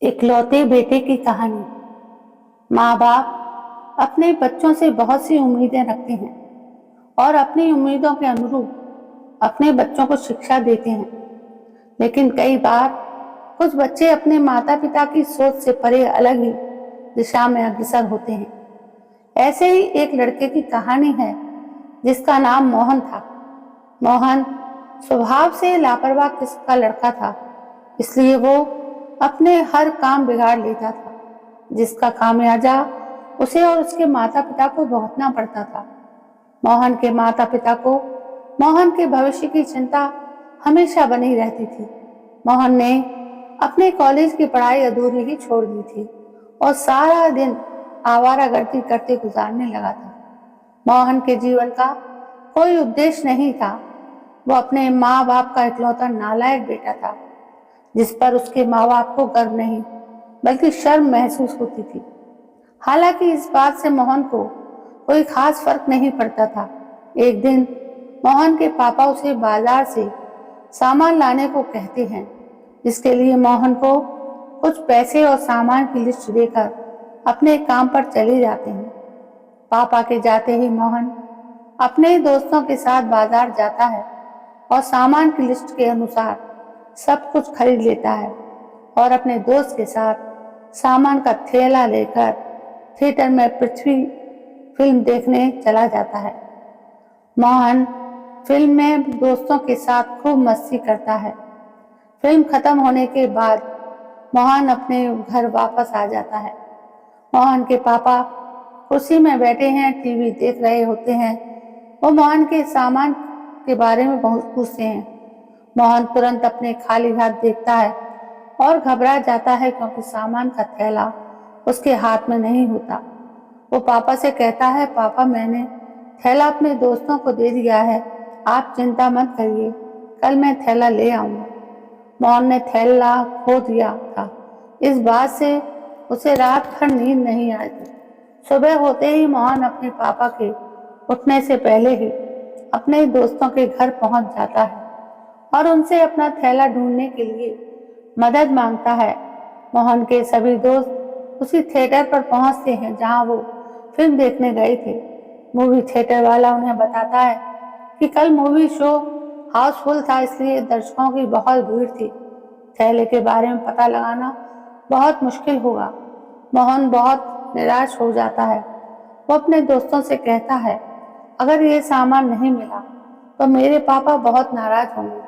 इकलौते बेटे की कहानी। माँ बाप अपने बच्चों से बहुत सी उम्मीदें रखते हैं और अपनी उम्मीदों के अनुरूप अपने बच्चों को शिक्षा देते हैं, लेकिन कई बार कुछ बच्चे अपने माता पिता की सोच से परे अलग ही दिशा में अग्रसर होते हैं। ऐसे ही एक लड़के की कहानी है जिसका नाम मोहन था। मोहन स्वभाव से लापरवाह किस्म का लड़का था, इसलिए वो अपने हर काम बिगाड़ लेता था, जिसका खामियाजा उसे और उसके माता पिता को भुगतना पड़ता था। मोहन के माता पिता को मोहन के भविष्य की चिंता हमेशा बनी रहती थी। मोहन ने अपने कॉलेज की पढ़ाई अधूरी ही छोड़ दी थी और सारा दिन आवारागर्दी करते गुजारने लगा था। मोहन के जीवन का कोई उद्देश्य नहीं था। वो अपने माँ बाप का इकलौता नालायक बेटा था, जिस पर उसके माँ बाप को गर्व नहीं बल्कि शर्म महसूस होती थी। हालांकि इस बात से मोहन को कोई खास फर्क नहीं पड़ता था। एक दिन मोहन के पापा उसे बाजार से सामान लाने को कहते हैं, जिसके लिए मोहन को कुछ पैसे और सामान की लिस्ट देकर अपने काम पर चले जाते हैं। पापा के जाते ही मोहन अपने दोस्तों के साथ बाजार जाता है और सामान की लिस्ट के अनुसार सब कुछ खरीद लेता है और अपने दोस्त के साथ सामान का थैला लेकर थिएटर में पृथ्वी फिल्म देखने चला जाता है। मोहन फिल्म में दोस्तों के साथ खूब मस्ती करता है। फिल्म खत्म होने के बाद मोहन अपने घर वापस आ जाता है। मोहन के पापा कुर्सी में बैठे हैं, टीवी देख रहे होते हैं। वो मोहन के सामान के बारे में बहुत पूछते हैं। मोहन तुरंत अपने खाली हाथ देखता है और घबरा जाता है, क्योंकि सामान का थैला उसके हाथ में नहीं होता। वो पापा से कहता है, पापा मैंने थैला अपने दोस्तों को दे दिया है, आप चिंता मत करिए, कल मैं थैला ले आऊंगा। मोहन ने थैला खो दिया था। इस बात से उसे रात भर नींद नहीं आई थी। सुबह होते ही मोहन अपने पापा के उठने से पहले ही अपने दोस्तों के घर पहुंच जाता है और उनसे अपना थैला ढूंढने के लिए मदद मांगता है। मोहन के सभी दोस्त उसी थिएटर पर पहुंचते हैं जहां वो फिल्म देखने गए थे। मूवी थिएटर वाला उन्हें बताता है कि कल मूवी शो हाउसफुल था, इसलिए दर्शकों की बहुत भीड़ थी। थैले के बारे में पता लगाना बहुत मुश्किल होगा। मोहन बहुत निराश हो जाता है। वो अपने दोस्तों से कहता है, अगर ये सामान नहीं मिला तो मेरे पापा बहुत नाराज होंगे।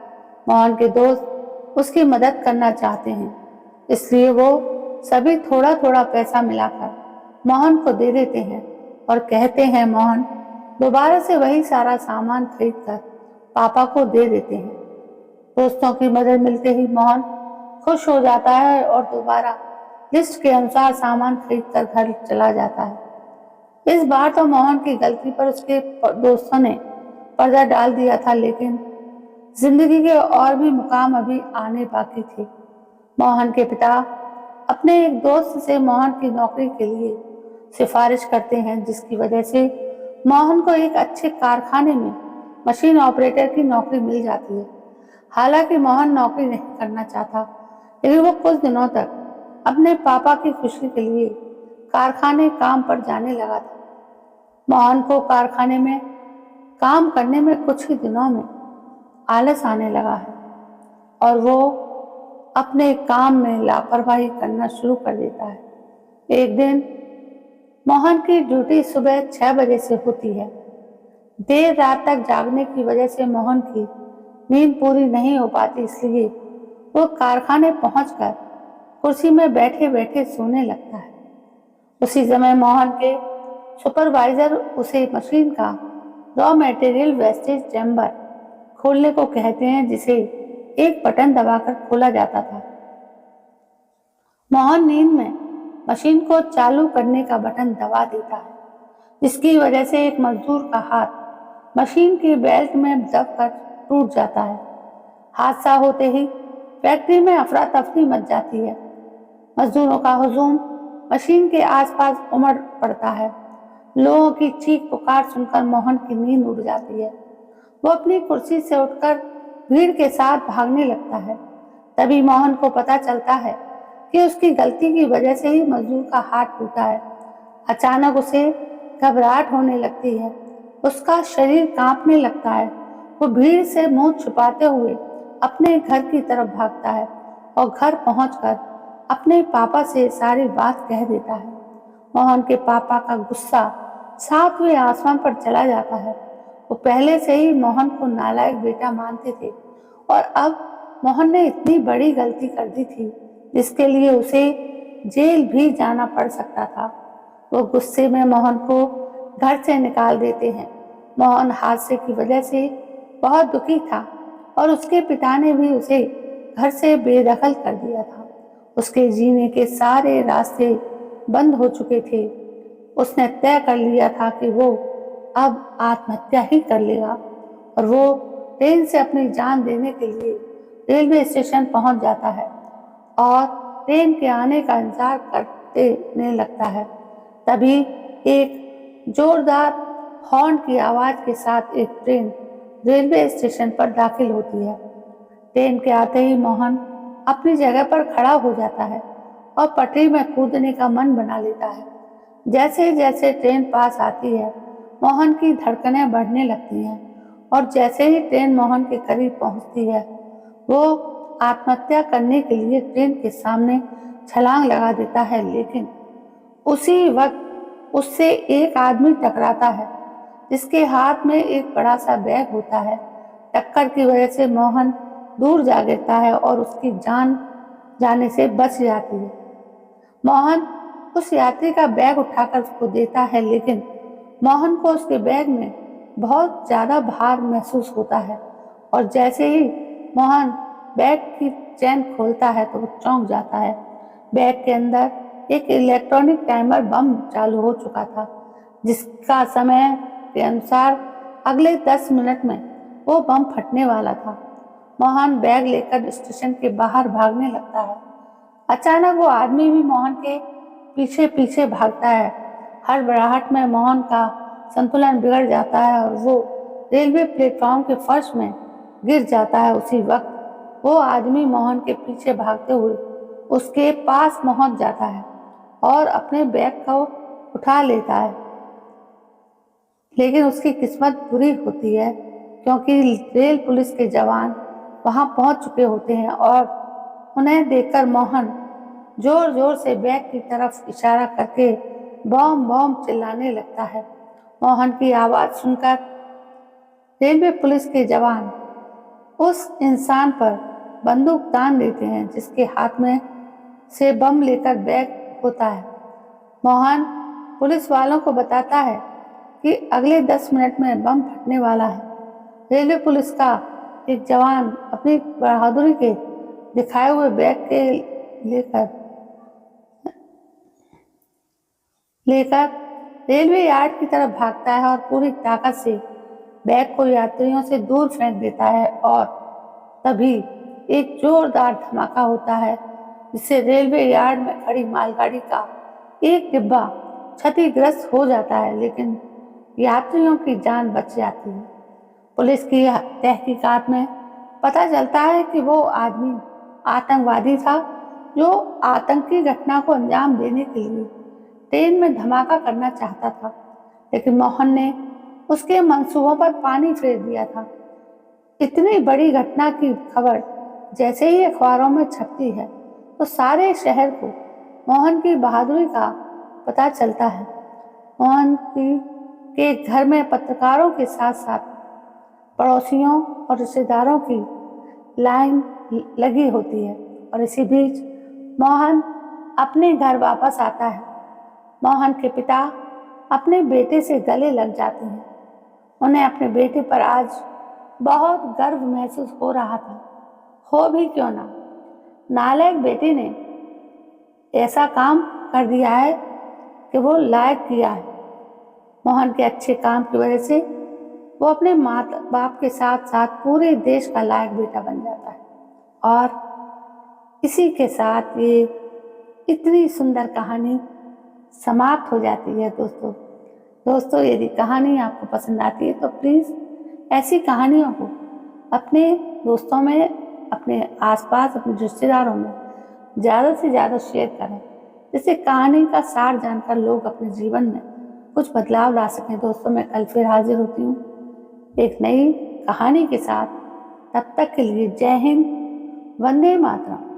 मोहन के दोस्त उसकी मदद करना चाहते हैं, इसलिए वो सभी थोड़ा थोड़ा पैसा मिलाकर मोहन को दे देते हैं और कहते हैं, मोहन दोबारा से वही सारा सामान खरीद कर पापा को दे देते हैं। दोस्तों की मदद मिलते ही मोहन खुश हो जाता है और दोबारा लिस्ट के अनुसार सामान खरीद कर घर चला जाता है। इस बार तो मोहन की गलती पर उसके दोस्तों ने पर्दा डाल दिया था, लेकिन जिंदगी के और भी मुकाम अभी आने बाकी थे। मोहन के पिता अपने एक दोस्त से मोहन की नौकरी के लिए सिफारिश करते हैं, जिसकी वजह से मोहन को एक अच्छे कारखाने में मशीन ऑपरेटर की नौकरी मिल जाती है। हालांकि मोहन नौकरी नहीं करना चाहता, लेकिन वो कुछ दिनों तक अपने पापा की खुशी के लिए कारखाने काम पर जाने लगा था। मोहन को कारखाने में काम करने में कुछ ही दिनों में आलस आने लगा है और वो अपने काम में लापरवाही करना शुरू कर देता है। एक दिन मोहन की ड्यूटी सुबह 6 बजे से होती है। देर रात तक जागने की वजह से मोहन की नींद पूरी नहीं हो पाती, इसलिए वो कारखाने पहुंचकर कुर्सी में बैठे बैठे सोने लगता है। उसी समय मोहन के सुपरवाइजर उसे मशीन का रॉ मटेरियल वेस्टेज चैम्बर खोलने को कहते हैं, जिसे एक बटन दबाकर खोला जाता था। मोहन नींद में मशीन को चालू करने का बटन दबा देता है, जिसकी वजह से एक मजदूर का हाथ मशीन की बेल्ट में दबकर टूट जाता है। हादसा होते ही फैक्ट्री में अफरा तफरी मच जाती है। मजदूरों का हुजूम मशीन के आसपास उमड़ पड़ता है। लोगों की चीख पुकार सुनकर मोहन की नींद उड़ जाती है। वो अपनी कुर्सी से उठकर भीड़ के साथ भागने लगता है। तभी मोहन को पता चलता है कि उसकी गलती की वजह से ही मजदूर का हाथ टूटा है। अचानक उसे घबराहट होने लगती है, उसका शरीर कांपने लगता है। वो भीड़ से मुंह छुपाते हुए अपने घर की तरफ भागता है और घर पहुंचकर अपने पापा से सारी बात कह देता है। मोहन के पापा का गुस्सा सातवें आसमान पर चला जाता है। वो पहले से ही मोहन को नालायक बेटा मानते थे और अब मोहन ने इतनी बड़ी गलती कर दी थी जिसके लिए उसे जेल भी जाना पड़ सकता था। वो गुस्से में मोहन को घर से निकाल देते हैं। मोहन हादसे की वजह से बहुत दुखी था और उसके पिता ने भी उसे घर से बेदखल कर दिया था। उसके जीने के सारे रास्ते बंद हो चुके थे। उसने तय कर लिया था कि वो अब आत्महत्या ही कर लेगा और वो ट्रेन से अपनी जान देने के लिए रेलवे स्टेशन पहुंच जाता है और ट्रेन के आने का इंतजार करने लगता है। तभी एक जोरदार हॉर्न की आवाज के साथ एक ट्रेन रेलवे स्टेशन पर दाखिल होती है। ट्रेन के आते ही मोहन अपनी जगह पर खड़ा हो जाता है और पटरी में कूदने का मन बना लेता है। जैसे जैसे ट्रेन पास आती है, मोहन की धड़कनें बढ़ने लगती हैं और जैसे ही ट्रेन मोहन के करीब पहुंचती है, वो आत्महत्या करने के लिए ट्रेन के सामने छलांग लगा देता है। लेकिन उसी वक्त उससे एक आदमी टकराता है जिसके हाथ में एक बड़ा सा बैग होता है। टक्कर की वजह से मोहन दूर जा गिरता है और उसकी जान जाने से बच जाती है। मोहन उस यात्री का बैग उठाकर उसको देता है, लेकिन मोहन को उसके बैग में बहुत ज्यादा भार महसूस होता है और जैसे ही मोहन बैग की चेन खोलता है तो वो चौंक जाता है। बैग के अंदर एक इलेक्ट्रॉनिक टाइमर बम चालू हो चुका था जिसका समय के अनुसार अगले 10 मिनट में वो बम फटने वाला था। मोहन बैग लेकर स्टेशन के बाहर भागने लगता है। अचानक वो आदमी भी मोहन के पीछे पीछे भागता है। हड़बड़ाहट में मोहन का संतुलन बिगड़ जाता है और वो रेलवे प्लेटफॉर्म के फर्श में गिर जाता है। उसी वक्त वो आदमी मोहन के पीछे भागते हुए उसके पास पहुंच जाता है और अपने बैग को उठा लेता है। लेकिन उसकी किस्मत बुरी होती है क्योंकि रेल पुलिस के जवान वहां पहुंच चुके होते हैं और उन्हें देखकर मोहन जोर जोर से बैग की तरफ इशारा करके बम बम चिल्लाने लगता है। मोहन की आवाज सुनकर रेलवे पुलिस के जवान उस इंसान पर बंदूक तान देते हैं जिसके हाथ में से बम लेकर बैग होता है। मोहन पुलिस वालों को बताता है कि अगले 10 मिनट में बम फटने वाला है। रेलवे पुलिस का एक जवान अपनी बहादुरी के दिखाए हुए बैग के लेकर रेलवे यार्ड की तरफ भागता है और पूरी ताकत से बैग को यात्रियों से दूर फेंक देता है और तभी एक जोरदार धमाका होता है जिससे रेलवे यार्ड में खड़ी मालगाड़ी का एक डिब्बा क्षतिग्रस्त हो जाता है, लेकिन यात्रियों की जान बच जाती है। पुलिस की तहकीकात में पता चलता है कि वो आदमी आतंकवादी था जो आतंकी घटना को अंजाम देने के लिए ट्रेन में धमाका करना चाहता था, लेकिन मोहन ने उसके मंसूबों पर पानी फेर दिया था। इतनी बड़ी घटना की खबर जैसे ही अखबारों में छपती है तो सारे शहर को मोहन की बहादुरी का पता चलता है। मोहन के घर में पत्रकारों के साथ साथ पड़ोसियों और रिश्तेदारों की लाइन लगी होती है और इसी बीच मोहन अपने घर वापस आता है। मोहन के पिता अपने बेटे से गले लग जाते हैं। उन्हें अपने बेटे पर आज बहुत गर्व महसूस हो रहा था। हो भी क्यों ना, नालायक बेटे ने ऐसा काम कर दिया है कि वो लायक किया है। मोहन के अच्छे काम की वजह से वो अपने माँ बाप के साथ साथ पूरे देश का लायक बेटा बन जाता है। और इसी के साथ ये इतनी सुंदर कहानी समाप्त हो जाती है। दोस्तों यदि कहानी आपको पसंद आती है तो प्लीज़ ऐसी कहानियों को अपने दोस्तों में, अपने आसपास, अपने रिश्तेदारों में ज़्यादा से ज़्यादा शेयर करें, जिससे कहानी का सार जानकर लोग अपने जीवन में कुछ बदलाव ला सकें। दोस्तों, मैं कल फिर हाजिर होती हूँ एक नई कहानी के साथ। तब तक के लिए जय हिंद, वंदे मातरम।